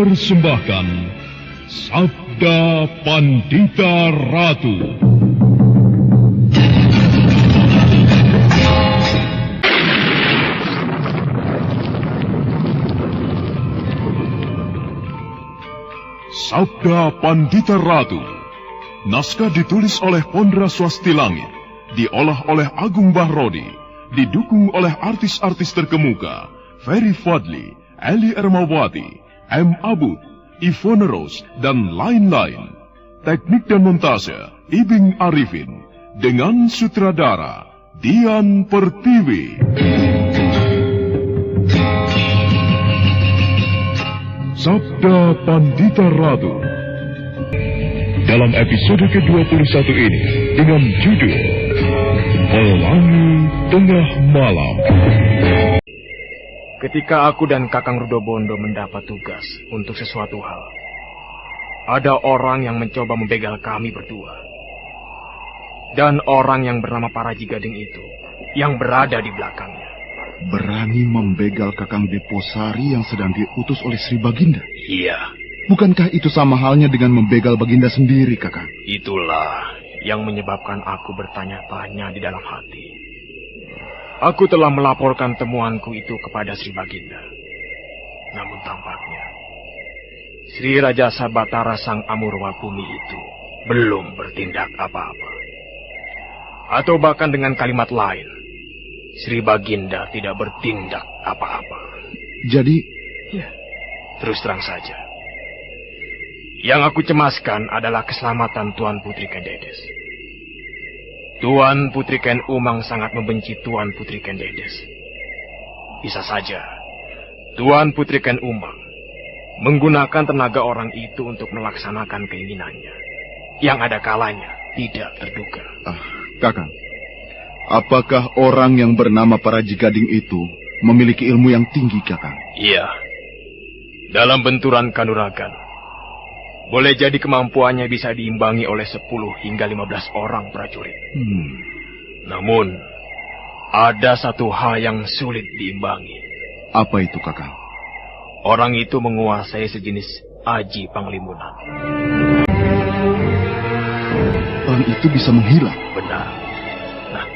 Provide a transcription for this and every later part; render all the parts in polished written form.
mempersembahkan Sabda Pandita Ratu. Sabda Pandita Ratu. Naskah ditulis oleh Pondra Swasti Langit, diolah oleh Agung Bahrodi, didukung oleh artis-artis terkemuka Ferry Fadli, Eli Ermawati, M. Abud, Ivone Rose, dan lain-lain. Teknik dan montase Ibing Arifin, dengan sutradara Dian Pertiwi. Sabda Pandita Ratu. Dalam episode ke-21 ini dengan judul Pelangi Tengah Malam. Ketika aku dan Kakang Rudobondo mendapat tugas untuk sesuatu hal, ada orang yang mencoba membegal kami berdua. Dan orang yang bernama Paraji Gading itu yang berada di belakangnya. Berani membegal Kakang Deposari yang sedang diutus oleh Sri Baginda? Iya. Bukankah itu sama halnya dengan membegal Baginda sendiri, Kakang? Itulah yang menyebabkan aku bertanya-tanya di dalam hati. Aku telah melaporkan temuanku itu kepada Sri Baginda. Namun tampaknya Sri Raja Sabatara Sang Amurwa Bumi itu belum bertindak apa-apa. Atau bahkan dengan kalimat lain, Sri Baginda tidak bertindak apa-apa. Jadi? Ya, terus terang saja. Yang aku cemaskan adalah keselamatan Tuan Putri Kendedes. Tuan Putri Ken Umang sangat membenci Tuan Putri Kendedes. Bisa saja Tuan Putri Ken Umang menggunakan tenaga orang itu untuk melaksanakan keinginannya, yang ada kalanya tidak terduga. Kakang, apakah orang yang bernama Paraji Gading itu memiliki ilmu yang tinggi, Kakang? Iya. Dalam benturan kanuragan, boleh jadi kemampuannya bisa diimbangi oleh 10 hingga 15 orang prajurit. Namun, ada satu hal yang sulit diimbangi. Apa itu, Kakang? Orang itu menguasai sejenis aji panglimunan. Orang itu bisa menghilang? Benar. Nah,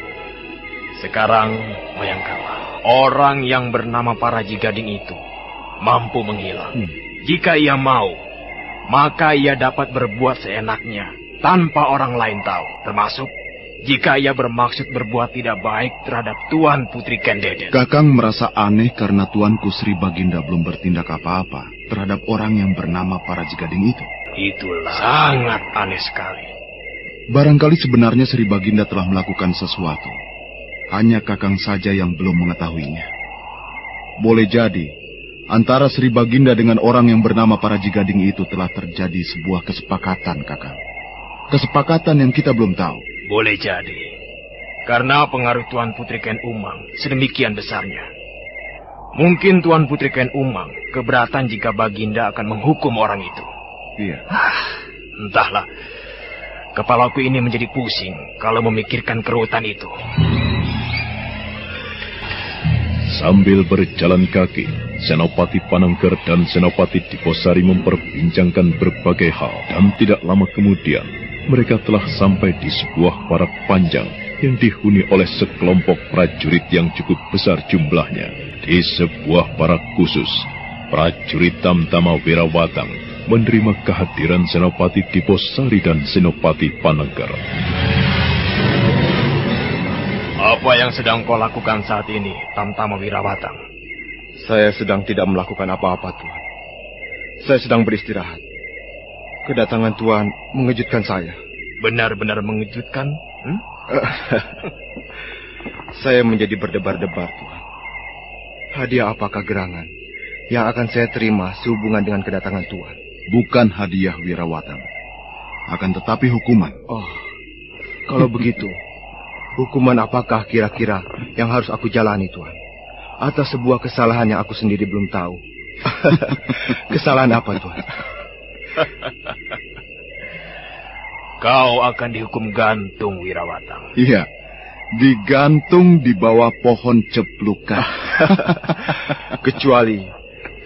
sekarang bayangkanlah, orang yang bernama Paraji Gading itu mampu menghilang. Jika ia mau, maka ia dapat berbuat seenaknya tanpa orang lain tahu. Termasuk jika ia bermaksud berbuat tidak baik terhadap Tuan Putri Kendedes. Kakang merasa aneh karena Tuanku Sri Baginda belum bertindak apa-apa terhadap orang yang bernama Paraji Gading itu. Itulah sangat aneh sekali. Barangkali sebenarnya Sri Baginda telah melakukan sesuatu. Hanya Kakang saja yang belum mengetahuinya. Boleh jadi antara Sri Baginda dengan orang yang bernama Paraji Gading itu telah terjadi sebuah kesepakatan, Kakang. Kesepakatan yang kita belum tahu. Boleh jadi. Karena pengaruh Tuan Putri Ken Umang sedemikian besarnya. Mungkin Tuan Putri Ken Umang keberatan jika Baginda akan menghukum orang itu. Iya. Entahlah. Kepalaku ini menjadi pusing kalau memikirkan kerutan itu. Sambil berjalan kaki, Senopati Panangker dan Senopati Diposari memperbincangkan berbagai hal. Dan tidak lama kemudian, mereka telah sampai di sebuah parak panjang yang dihuni oleh sekelompok prajurit yang cukup besar jumlahnya. Di sebuah parak khusus, prajurit Tamtama Wirawatang menerima kehadiran Senopati Diposari dan Senopati Panangker. Apa yang sedang kau lakukan saat ini, Tamtama Wirawatang? Saya sedang tidak melakukan apa-apa, Tuan. Saya sedang beristirahat. Kedatangan Tuan mengejutkan saya. Benar-benar mengejutkan? Saya menjadi berdebar-debar, Tuan. Hadiah apakah gerangan yang akan saya terima sehubungan dengan kedatangan Tuan? Bukan hadiah, Wirawatang. Akan tetapi hukuman. Oh, kalau begitu, hukuman apakah kira-kira yang harus aku jalani, Tuan? Atas sebuah kesalahan yang aku sendiri belum tahu. Kesalahan apa, Tuan? Kau akan dihukum gantung, Wirawatang. Iya, digantung di bawah pohon ceplukan. Kecuali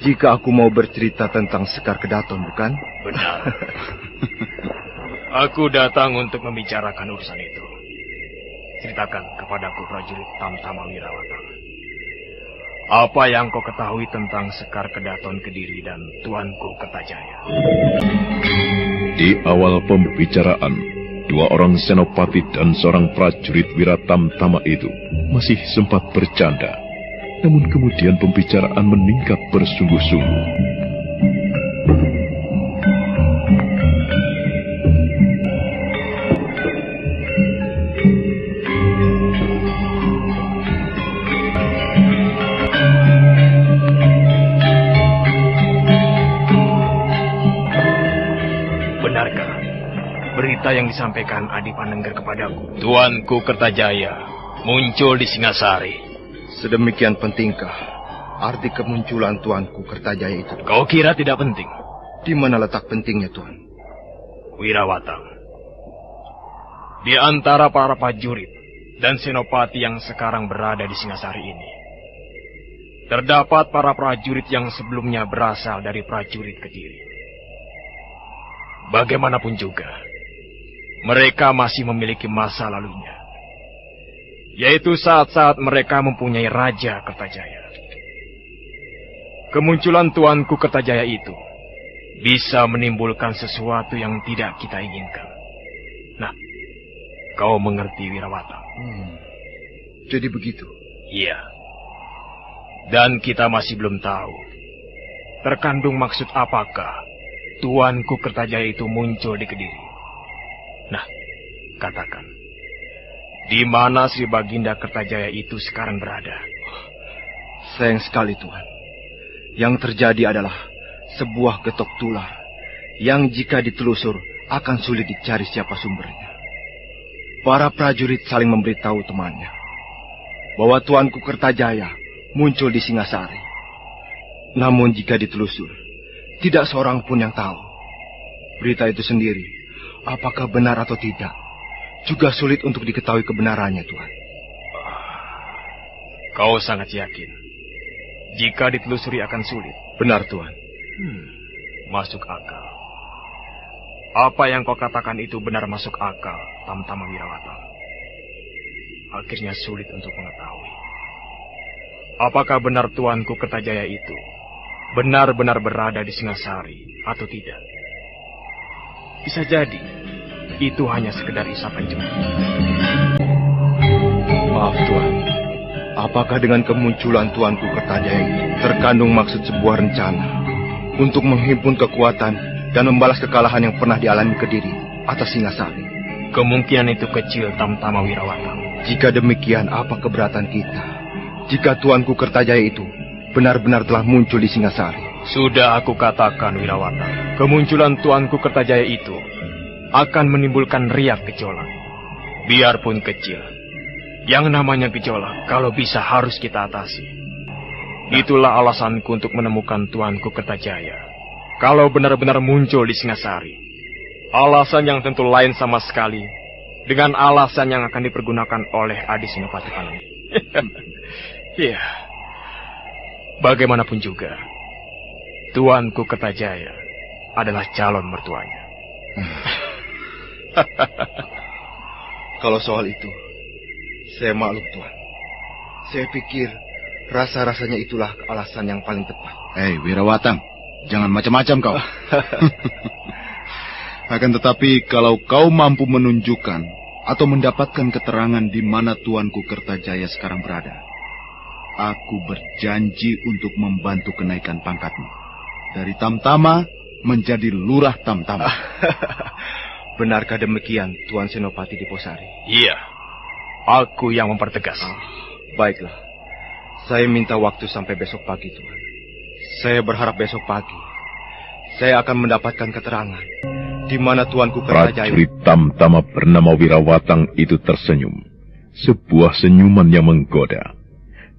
Jika aku mau bercerita tentang Sekar Kedaton, bukan? Benar. Aku datang untuk membicarakan urusan itu. Ceritakan kepadaku prajurit Tamtama Wirawatang. Apa yang kau ketahui tentang Sekar Kedaton Kediri dan Tuanku Kertajaya? Di awal pembicaraan, dua orang senopati dan seorang prajurit Wiratamtama itu masih sempat bercanda. Namun kemudian pembicaraan meningkat bersungguh-sungguh. Benarkah berita yang disampaikan Adi Panengger kepadaku? Tuanku Kertajaya muncul di Singasari. Sedemikian pentingkah arti kemunculan Tuanku Kertajaya itu? Kau kira tidak penting? Di mana letak pentingnya, Tuan? Wirawatang, di antara para prajurit dan senopati yang sekarang berada di Singasari ini, terdapat para prajurit yang sebelumnya berasal dari prajurit Kediri. Bagaimanapun juga, mereka masih memiliki masa lalunya, yaitu saat-saat mereka mempunyai Raja Kertajaya. Kemunculan Tuanku Kertajaya itu bisa menimbulkan sesuatu yang tidak kita inginkan. Nah, kau mengerti, Wirawatang? Jadi begitu? Iya. Dan kita masih belum tahu terkandung maksud apakah Tuanku Kertajaya itu muncul di Kediri. Nah, katakan, di mana Sri Baginda Kertajaya itu sekarang berada? Sayang sekali, Tuan. Yang terjadi adalah sebuah getok tular yang jika ditelusur akan sulit dicari siapa sumbernya. Para prajurit saling memberitahu temannya bahwa Tuanku Kertajaya muncul di Singasari. Namun jika ditelusur, tidak seorang pun yang tahu. Berita itu sendiri, apakah benar atau tidak, juga sulit untuk diketahui kebenarannya, Tuan. Kau sangat yakin jika ditelusuri akan sulit? Benar, Tuan. Masuk akal. Apa yang kau katakan itu benar masuk akal, Tamtama Wirawatang. Akhirnya sulit untuk mengetahui apakah benar Tuanku Kertajaya itu benar-benar berada di Singasari atau tidak. Bisa jadi itu hanya sekedar isapan jemput. Maaf, Tuan. Apakah dengan kemunculan Tuanku Kertajaya itu terkandung maksud sebuah rencana untuk menghimpun kekuatan dan membalas kekalahan yang pernah dialami Kediri atas Singasari? Kemungkinan itu kecil, Tamtama Wirawatang. Jika demikian, apa keberatan kita jika Tuanku Kertajaya itu benar-benar telah muncul di Singasari? Sudah aku katakan, Wirawatang, kemunculan Tuanku Kertajaya itu akan menimbulkan riak gejolak. Biarpun kecil, yang namanya gejolak kalau bisa harus kita atasi. Itulah alasanku untuk menemukan Tuanku Kertajaya kalau benar-benar muncul di Singasari. Alasan yang tentu lain sama sekali dengan alasan yang akan dipergunakan oleh Adi Senopati Panengger. Iya. Bagaimanapun juga, Tuanku Kertajaya adalah calon mertuanya. Kalau soal itu, saya maklum, Tuan. Saya pikir rasa-rasanya itulah alasan yang paling tepat. Hei, Wirawatang, jangan macam-macam kau. Akan tetapi, kalau kau mampu menunjukkan atau mendapatkan keterangan di mana Tuanku Kertajaya sekarang berada, aku berjanji untuk membantu kenaikan pangkatmu dari Tamtama menjadi Lurah Tamtama. Benarkah demikian, Tuan Senopati Diposari? Iya, aku yang mempertegas. Baiklah, saya minta waktu sampai besok pagi, Tuan. Saya berharap besok pagi saya akan mendapatkan keterangan di mana Tuanku Kertajaya. Prajurit Tamtama bernama Wirawatang itu tersenyum, sebuah senyuman yang menggoda.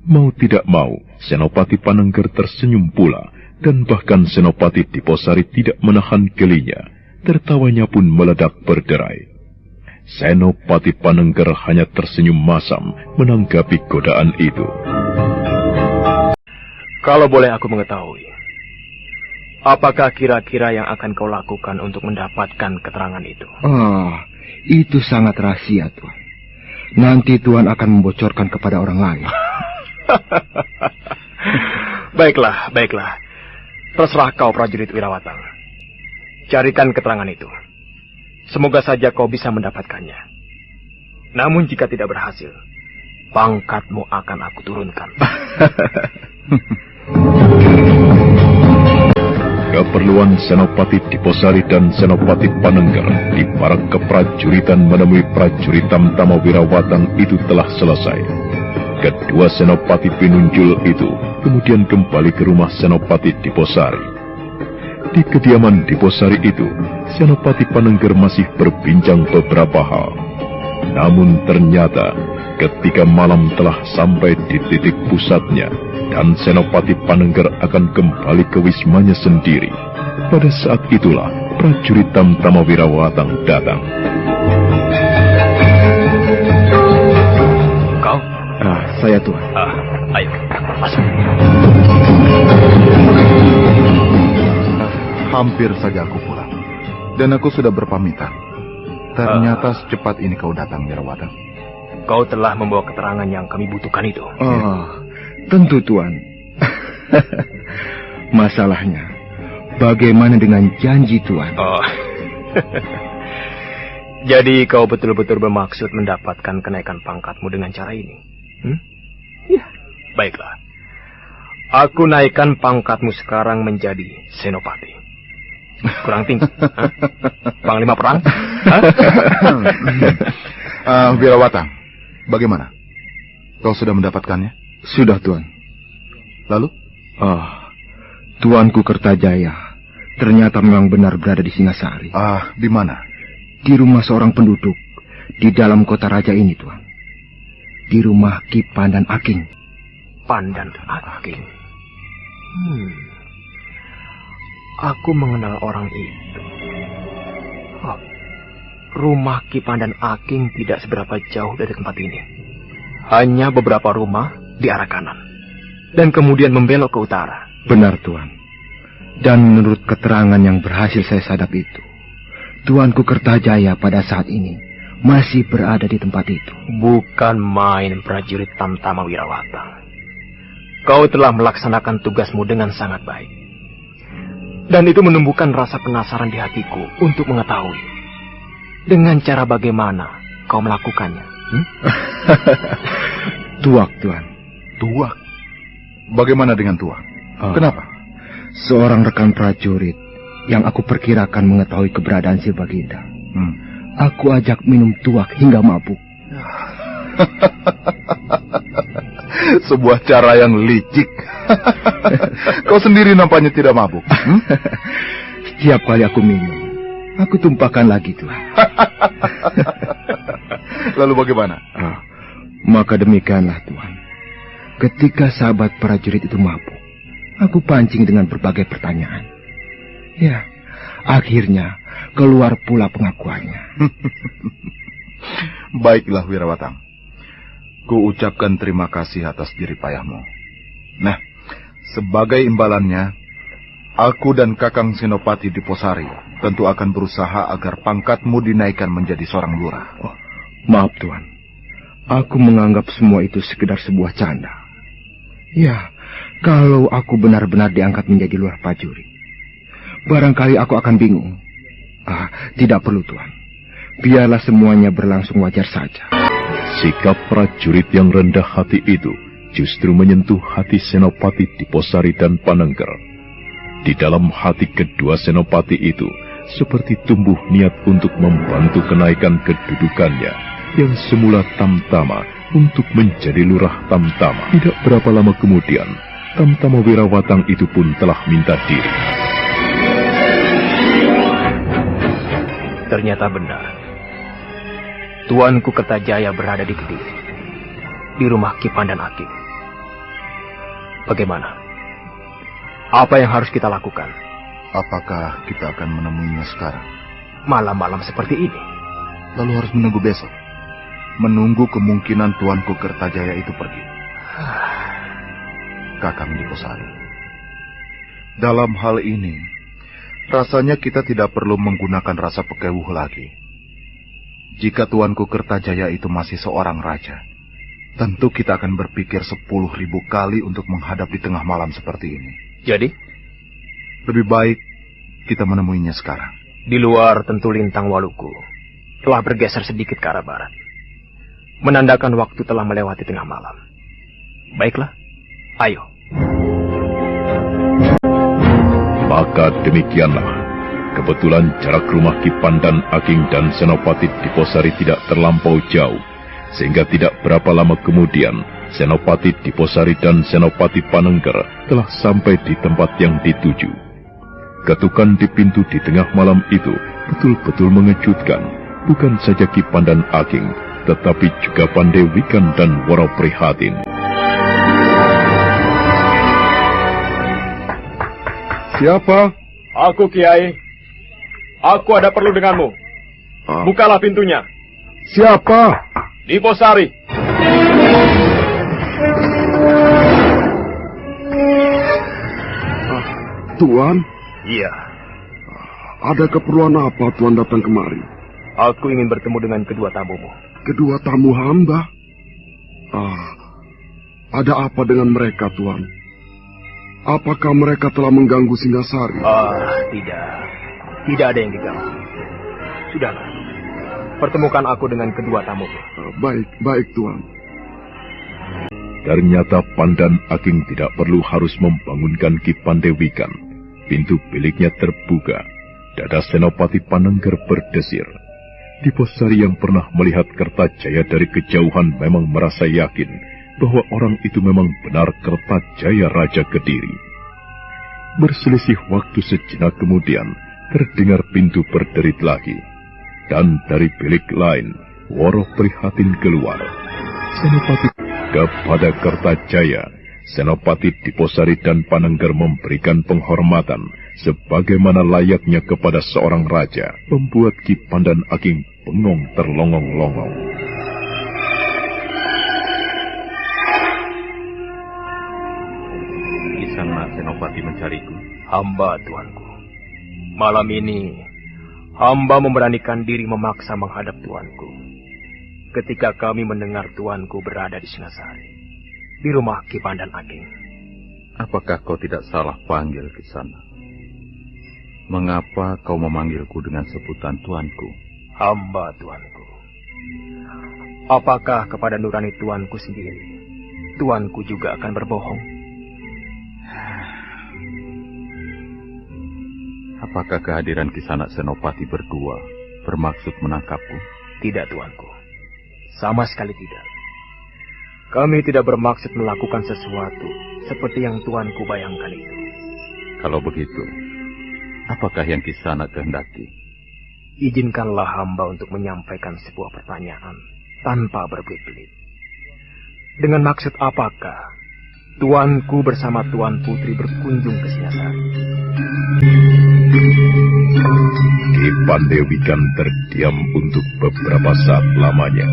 Mau tidak mau, Senopati Panengger tersenyum pula, dan bahkan Senopati Diposari tidak menahan gelinya. Tertawanya pun meledak berderai. Senopati Panengger hanya tersenyum masam menanggapi godaan itu. Kalau boleh aku mengetahui, Apakah kira-kira yang akan kau lakukan untuk mendapatkan keterangan itu? Itu sangat rahasia, Tuan. Nanti Tuan akan membocorkan kepada orang lain. Baiklah. Terserah kau, prajurit Wirawatang. Carikan keterangan itu. Semoga saja kau bisa mendapatkannya. Namun jika tidak berhasil, pangkatmu akan aku turunkan. Keperluan Senopati Diposari dan Senopati Panengger di parak keprajuritan menemui prajurit Tamtama Wirawatang itu telah selesai. Kedua Senopati Pinunjul itu kemudian kembali ke rumah Senopati Diposari. Di kediaman Diposari itu, Senopati Panengger masih berbincang beberapa hal. Namun ternyata ketika malam telah sampai di titik pusatnya dan Senopati Panengger akan kembali ke wismanya sendiri, pada saat itulah prajurit Tamtama Wirawatang datang. Kau? Saya, Tuan. Ayo, masuk. Hampir saja aku pulang. Dan aku sudah berpamitan. Ternyata secepat ini kau datang, Wirawatang. Kau telah membawa keterangan yang kami butuhkan itu. Tentu, Tuan. Masalahnya, bagaimana dengan janji, Tuan? Jadi kau betul-betul bermaksud mendapatkan kenaikan pangkatmu dengan cara ini? Ya. Baiklah. Aku naikkan pangkatmu sekarang menjadi Senopati. Kurang tinggi. Panglima perang? Wirawatang, bagaimana? Kau sudah mendapatkannya? Sudah, Tuan. Lalu? Tuanku Kertajaya ternyata memang benar berada di Singasari. Di mana? Di rumah seorang penduduk di dalam kota raja ini, Tuan. Di rumah Ki Pandan Aking. Pandan Aking. Aku mengenal orang itu. Rumah Ki Pandan Aking tidak seberapa jauh dari tempat ini. Hanya beberapa rumah di arah kanan. Dan kemudian membelok ke utara. Benar, Tuan. Dan menurut keterangan yang berhasil saya sadap itu, Tuanku Kertajaya pada saat ini masih berada di tempat itu. Bukan main, prajurit Tamtama Wirawatang. Kau telah melaksanakan tugasmu dengan sangat baik. Dan itu menumbuhkan rasa penasaran di hatiku untuk mengetahui dengan cara bagaimana kau melakukannya. Tuak, Tuan. Tuak? Bagaimana dengan tuak? Kenapa? Seorang rekan prajurit yang aku perkirakan mengetahui keberadaan si Baginda. Aku ajak minum tuak hingga mabuk. Sebuah cara yang licik. Kau sendiri nampaknya tidak mabuk. Setiap kali aku minum, aku tumpahkan lagi, Tuan. Lalu bagaimana? Maka demikianlah, Tuan. Ketika sahabat prajurit itu mabuk, aku pancing dengan berbagai pertanyaan. Ya, akhirnya keluar pula pengakuannya. Baiklah, Wirawatang. Ku ucapkan terima kasih atas jerih payahmu. Nah, sebagai imbalannya, aku dan Kakang Senopati Diposari tentu akan berusaha agar pangkatmu dinaikkan menjadi seorang lurah. Maaf, Tuan. Aku menganggap semua itu sekedar sebuah canda. Ya, kalau aku benar-benar diangkat menjadi lurah prajurit, barangkali aku akan bingung. Tidak perlu, Tuan. Biarlah semuanya berlangsung wajar saja. Sikap prajurit yang rendah hati itu justru menyentuh hati Senopati Diposari dan Panengger. Di dalam hati kedua Senopati itu seperti tumbuh niat untuk membantu kenaikan kedudukannya yang semula Tamtama untuk menjadi lurah Tamtama. Tidak berapa lama kemudian, Tamtama Wirawatang itu pun telah minta diri. Ternyata benar. Tuanku Kertajaya berada di Kediri, di rumah Ki Pandan Aking. Bagaimana? Apa yang harus kita lakukan? Apakah kita akan menemuinya sekarang? Malam-malam seperti ini. Lalu harus menunggu besok. Menunggu kemungkinan Tuanku Kertajaya itu pergi. Kakang Diposari, dalam hal ini Rasanya kita tidak perlu menggunakan rasa pekewuh lagi. Jika Tuanku Kertajaya itu masih seorang raja, tentu kita akan berpikir 10.000 kali untuk menghadap di tengah malam seperti ini. Jadi? Lebih baik kita menemuinya sekarang. Di luar tentu lintang Waluku telah bergeser sedikit ke arah barat, menandakan waktu telah melewati tengah malam. Baiklah, ayo. Maka demikianlah. Kebetulan jarak rumah Ki Pandan Aging dan Senopati Diposari tidak terlampau jauh, sehingga tidak berapa lama kemudian Senopati Diposari dan Senopati Panengger telah sampai di tempat yang dituju. Ketukan di pintu di tengah malam itu betul-betul mengejutkan, bukan saja Ki Pandan Aging, tetapi juga Pandewikan dan Woro Prihatin. Siapa? Aku, Kiai. Aku ada perlu denganmu. Bukalah pintunya. Siapa? Diposari. Tuan, Iya, ada keperluan apa Tuan datang kemari? aku ingin bertemu dengan kedua tamumu. Kedua tamu hamba. Ada apa dengan mereka, Tuan? Apakah mereka telah mengganggu Singasari? Tidak. Tidak ada yang diganggu. Sudahlah. Pertemukan aku dengan kedua tamumu. Baik, Tuan. Ternyata Pandan Aging tidak perlu harus membangunkan Ki Pandewikan. Pintu biliknya terbuka. Dada Senopati Panengger berdesir. Diposari yang pernah melihat Kertajaya dari kejauhan memang merasa yakin bahwa orang itu memang benar Kertajaya Raja Kediri. Berselisih waktu sejenak kemudian, terdengar pintu berderit lagi. Dan dari bilik lain, Woro Prihatin keluar. Senopati kepada Kertajaya, Senopati Diposari dan Panengger memberikan penghormatan sebagaimana layaknya kepada seorang raja, membuat Ki Pandan Aging bengong terlongong-longong. Kisana Senopati mencariku. Hamba, tuanku. Malam ini, hamba memberanikan diri memaksa menghadap tuanku. Ketika kami mendengar tuanku berada di Singasari, di rumah Ki Pandan Aging. Apakah kau tidak salah panggil Kisana? Mengapa kau memanggilku dengan sebutan tuanku? Hamba, tuanku. Apakah kepada nurani tuanku sendiri, tuanku juga akan berbohong? Apakah kehadiran Kisana Senopati berdua bermaksud menangkapku? Tidak, tuanku. Sama sekali tidak. Kami tidak bermaksud melakukan sesuatu seperti yang tuanku bayangkan itu. Kalau begitu, apakah yang Kisana kehendaki? Izinkanlah hamba untuk menyampaikan sebuah pertanyaan tanpa berbelit-belit. Dengan maksud apakah tuanku bersama Tuan Putri berkunjung ke Singasari? Ki Pandewikan terdiam untuk beberapa saat lamanya.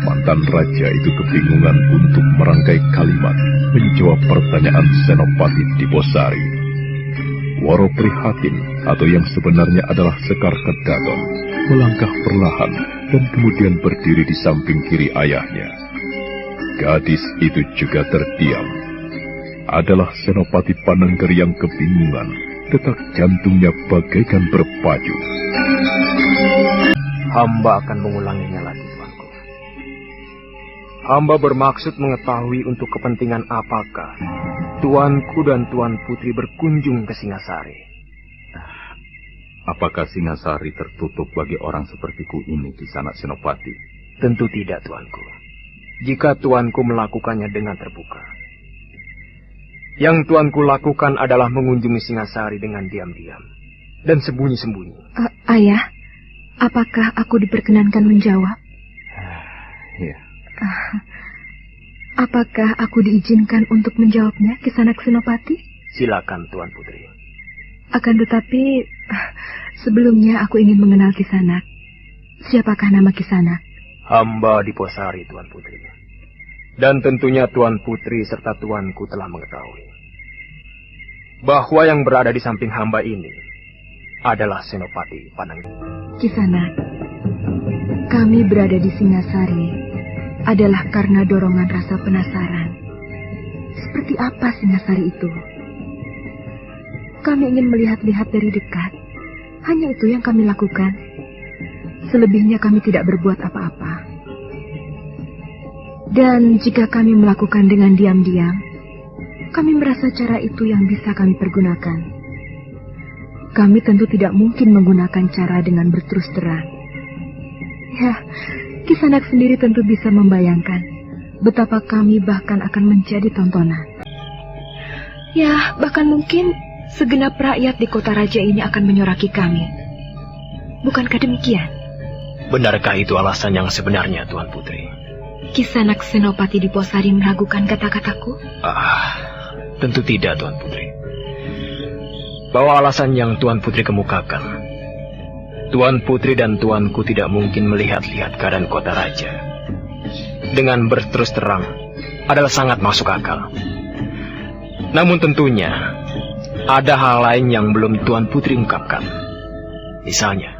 Mantan raja itu kebingungan untuk merangkai kalimat menjawab pertanyaan Senopati Diposari. Woro Prihatin, atau yang sebenarnya adalah Sekar Kedaton, melangkah perlahan dan kemudian berdiri di samping kiri ayahnya. Gadis itu juga terdiam. Adalah Senopati Panengger yang kebingungan, detak jantungnya bagaikan berpacu. Hamba akan mengulanginya lagi, tuanku. Hamba bermaksud mengetahui untuk kepentingan apakah tuanku dan Tuan Putri berkunjung ke Singasari. Apakah Singasari tertutup bagi orang sepertiku ini di sana, Senopati? Tentu tidak, tuanku. Jika tuanku melakukannya dengan terbuka. Yang tuanku lakukan adalah mengunjungi Singasari dengan diam-diam dan sembunyi-sembunyi. Ayah, apakah aku diperkenankan menjawab? Ya. Apakah aku diizinkan untuk menjawabnya, Kisanak Senopati? Silakan, Tuan Putri. Akan tetapi, sebelumnya aku ingin mengenal Kisanak. Siapakah nama Kisanak? Hamba Diposari, Tuan Putri. Dan tentunya Tuan Putri serta tuanku telah mengetahui bahwa yang berada di samping hamba ini adalah Senopati Pananggir. Kisanak, kami berada di Singasari adalah karena dorongan rasa penasaran. Seperti apa Singasari itu? Kami ingin melihat-lihat dari dekat. Hanya itu yang kami lakukan. Selebihnya kami tidak berbuat apa-apa. Dan jika kami melakukan dengan diam-diam, kami merasa cara itu yang bisa kami pergunakan. Kami tentu tidak mungkin menggunakan cara dengan berterus terang. Ya, Kisanak sendiri tentu bisa membayangkan betapa kami bahkan akan menjadi tontonan. Ya, bahkan mungkin segenap rakyat di kota raja ini akan menyoraki kami. Bukankah demikian? Benarkah itu alasan yang sebenarnya, Tuan Putri? Kisanak Senopati Diposari meragukan kata-kataku? Tentu tidak, Tuan Putri. Bahwa alasan yang Tuan Putri kemukakan, Tuan Putri dan Tuanku tidak mungkin melihat-lihat keadaan kota raja dengan berterus terang adalah sangat masuk akal. Namun tentunya ada hal lain yang belum Tuan Putri ungkapkan. Misalnya,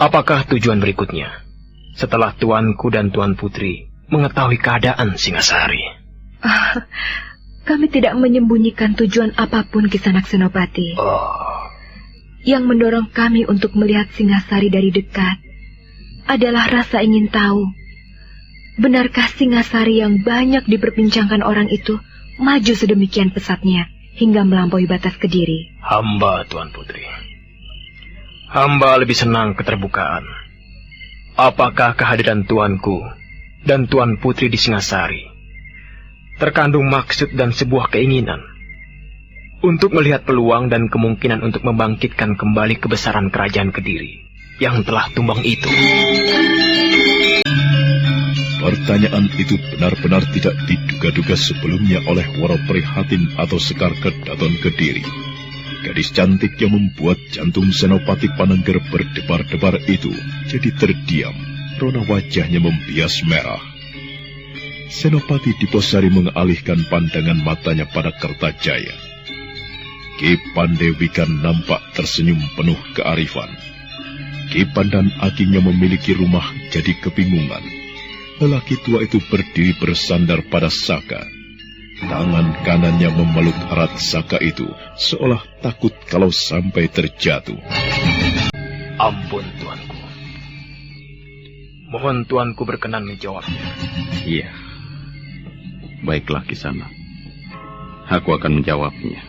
apakah tujuan berikutnya setelah Tuanku dan Tuan Putri mengetahui keadaan Singasari? Kami tidak menyembunyikan tujuan apapun, Kisanak Senopati. Yang mendorong kami untuk melihat Singasari dari dekat adalah rasa ingin tahu, benarkah Singasari yang banyak diperbincangkan orang itu maju sedemikian pesatnya hingga melampaui batas Kediri? Hamba, Tuan Putri. Hamba lebih senang keterbukaan. Apakah kehadiran Tuanku dan Tuan Putri di Singasari terkandung maksud dan sebuah keinginan untuk melihat peluang dan kemungkinan untuk membangkitkan kembali kebesaran kerajaan Kediri yang telah tumbang itu? Pertanyaan itu benar-benar tidak diduga-duga sebelumnya oleh Waro Prihatin atau Sekar Kedaton Kediri. Gadis cantik yang membuat jantung Senopati Pananggir berdebar-debar itu jadi terdiam, rona wajahnya membias merah. Senopati Diposari mengalihkan pandangan matanya pada Kertajaya. Ki Pandewikan nampak tersenyum penuh kearifan. Ki Pandan Agingnya memiliki rumah jadi kebingungan. Lelaki tua itu berdiri bersandar pada Saka. Tangan kanannya memeluk erat Saka itu, seolah takut kalau sampai terjatuh. Ampun, Tuanku. Mohon Tuanku berkenan menjawabnya. Iya. Baiklah, Kisanak. Aku akan menjawabnya.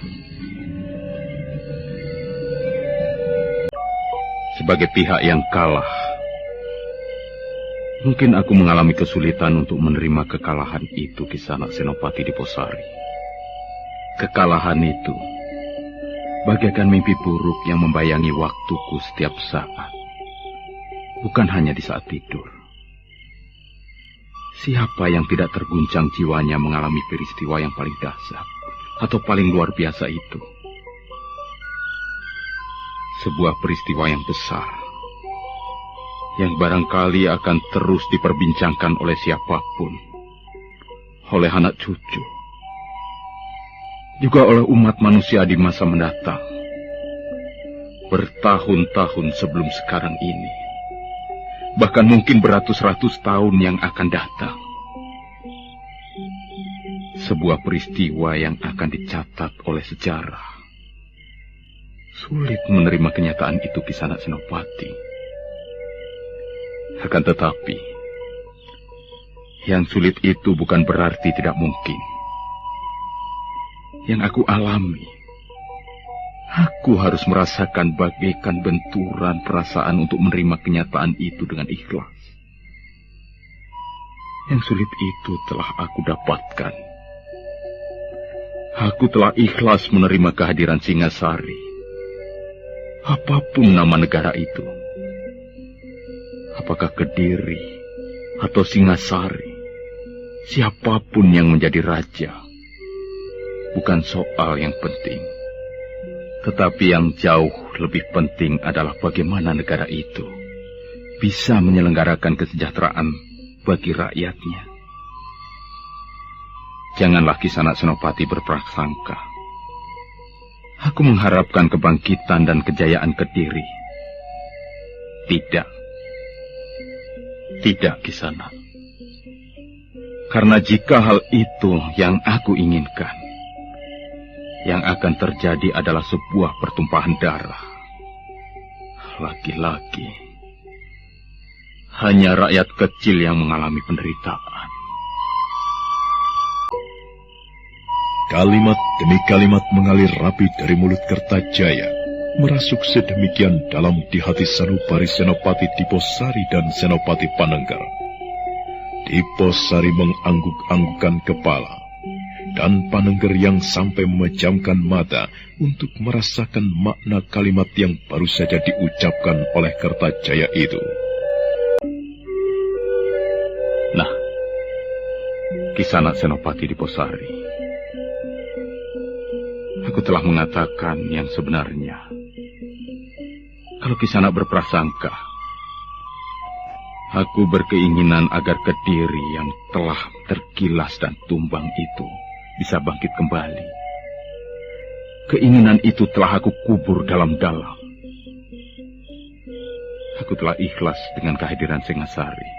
Sebagai pihak yang kalah, mungkin aku mengalami kesulitan untuk menerima kekalahan itu, Kisanak Senopati Diposari. Kekalahan itu bagaikan mimpi buruk yang membayangi waktuku setiap saat, bukan hanya di saat tidur. Siapa yang tidak terguncang jiwanya mengalami peristiwa yang paling dahsyat atau paling luar biasa itu? Sebuah peristiwa yang besar, yang barangkali akan terus diperbincangkan oleh siapapun, oleh anak cucu, juga oleh umat manusia di masa mendatang, bertahun-tahun sebelum sekarang ini, bahkan mungkin beratus-ratus tahun yang akan datang. Sebuah peristiwa yang akan dicatat oleh sejarah. Sulit menerima kenyataan itu, Kisanak Senopati. Akan tetapi, yang sulit itu bukan berarti tidak mungkin. Yang aku alami, aku harus merasakan bagaikan benturan perasaan untuk menerima kenyataan itu dengan ikhlas. Yang sulit itu telah aku dapatkan. Aku telah ikhlas menerima kehadiran Singasari. Apapun nama negara itu, apakah Kediri atau Singasari, siapapun yang menjadi raja, bukan soal yang penting. Tetapi yang jauh lebih penting adalah bagaimana negara itu bisa menyelenggarakan kesejahteraan bagi rakyatnya. Janganlah Kisanak Senopati berprasangka Aku mengharapkan kebangkitan dan kejayaan Kediri. Tidak. Tidak, Kisana. Karena jika hal itu yang aku inginkan, yang akan terjadi adalah sebuah pertumpahan darah. Laki-laki. Hanya rakyat kecil yang mengalami penderitaan. Kalimat demi kalimat mengalir rapi dari mulut Kertajaya, merasuk sedemikian dalam di hati Sanubari Senopati Diposari dan Senopati Panengger. Diposari mengangguk-anggukan kepala, dan Panengger yang sampai memejamkan mata untuk merasakan makna kalimat yang baru saja diucapkan oleh Kertajaya itu. Nah, Kisana Senopati Diposari, aku telah mengatakan yang sebenarnya. Kalau Kisana berprasangka, aku berkeinginan agar Kediri yang telah tergilas dan tumbang itu bisa bangkit kembali. Keinginan itu telah aku kubur dalam-dalam. Aku telah ikhlas dengan kehadiran Singasari,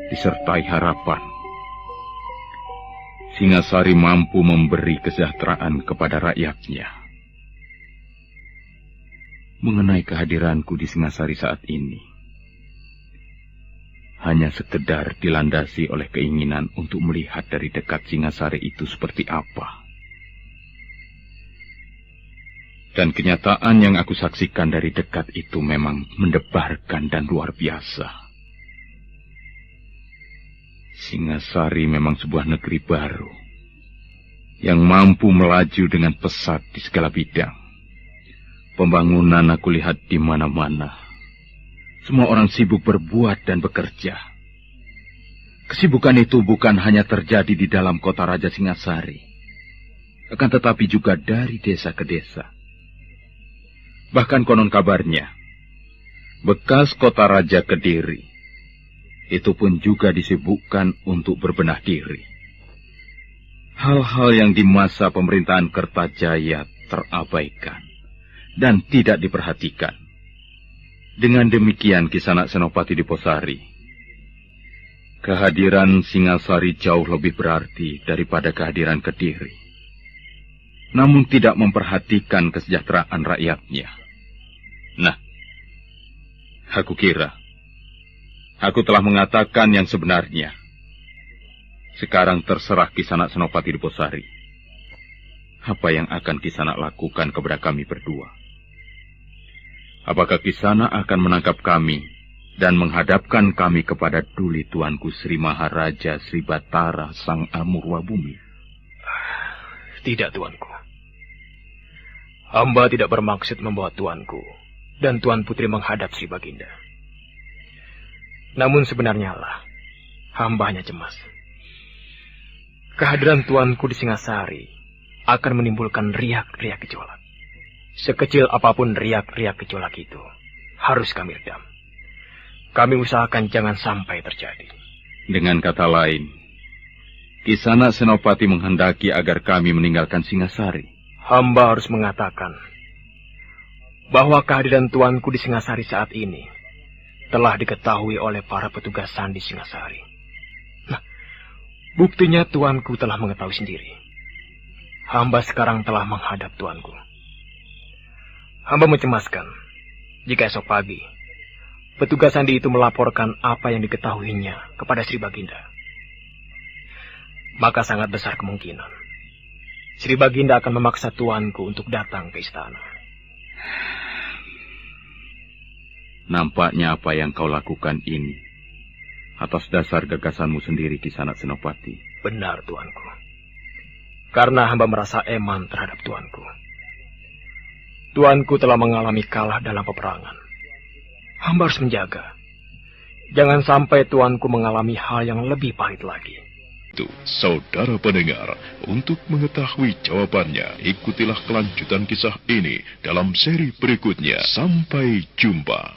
disertai harapan Singasari mampu memberi kesejahteraan kepada rakyatnya. Mengenai kehadiranku di Singasari saat ini, hanya sekedar dilandasi oleh keinginan untuk melihat dari dekat Singasari itu seperti apa. Dan kenyataan yang aku saksikan dari dekat itu memang mendebarkan dan luar biasa. Singasari memang sebuah negeri baru yang mampu melaju dengan pesat di segala bidang. Pembangunan aku lihat di mana-mana. Semua orang sibuk berbuat dan bekerja. Kesibukan itu bukan hanya terjadi di dalam kota Raja Singasari, akan tetapi juga dari desa ke desa. Bahkan konon kabarnya, bekas kota Raja Kediri itu pun juga disibukkan untuk berbenah diri. Hal-hal yang di masa pemerintahan Kertajaya terabaikan dan tidak diperhatikan. Dengan demikian, Kisana Senopati Diposari, kehadiran Singasari jauh lebih berarti daripada kehadiran Kediri. Namun tidak memperhatikan kesejahteraan rakyatnya. Nah, aku kira aku telah mengatakan yang sebenarnya. Sekarang terserah Kisana Senopati Diposari. Apa yang akan Kisana lakukan kepada kami berdua? Apakah Kisana akan menangkap kami dan menghadapkan kami kepada Duli Tuanku Sri Maharaja Sri Batara Sang Amurwa Bumi? Tidak, Tuanku. Hamba tidak bermaksud membawa Tuanku dan Tuan Putri menghadap Sri Baginda. Namun sebenarnya lah, hamba hanya cemas. Kehadiran Tuanku di Singasari akan menimbulkan riak-riak gejolak. Sekecil apapun riak-riak gejolak itu, harus kami redam. Kami usahakan jangan sampai terjadi. Dengan kata lain, Kisana Senopati menghendaki agar kami meninggalkan Singasari. Hamba harus mengatakan bahwa kehadiran Tuanku di Singasari saat ini telah diketahui oleh para petugas sandi Singasari. Nah, buktinya Tuanku telah mengetahui sendiri. Hamba sekarang telah menghadap Tuanku. Hamba mencemaskan jika esok pagi petugas sandi itu melaporkan apa yang diketahuinya kepada Sri Baginda. Maka sangat besar kemungkinan Sri Baginda akan memaksa Tuanku untuk datang ke istana. Nampaknya apa yang kau lakukan ini atas dasar gagasanmu sendiri, Kisana Senopati. Benar, Tuanku. Karena hamba merasa eman terhadap Tuanku. Tuanku telah mengalami kalah dalam peperangan. Hamba harus menjaga. Jangan sampai Tuanku mengalami hal yang lebih pahit lagi. Itu, saudara pendengar, untuk mengetahui jawabannya, ikutilah kelanjutan kisah ini dalam seri berikutnya. Sampai jumpa.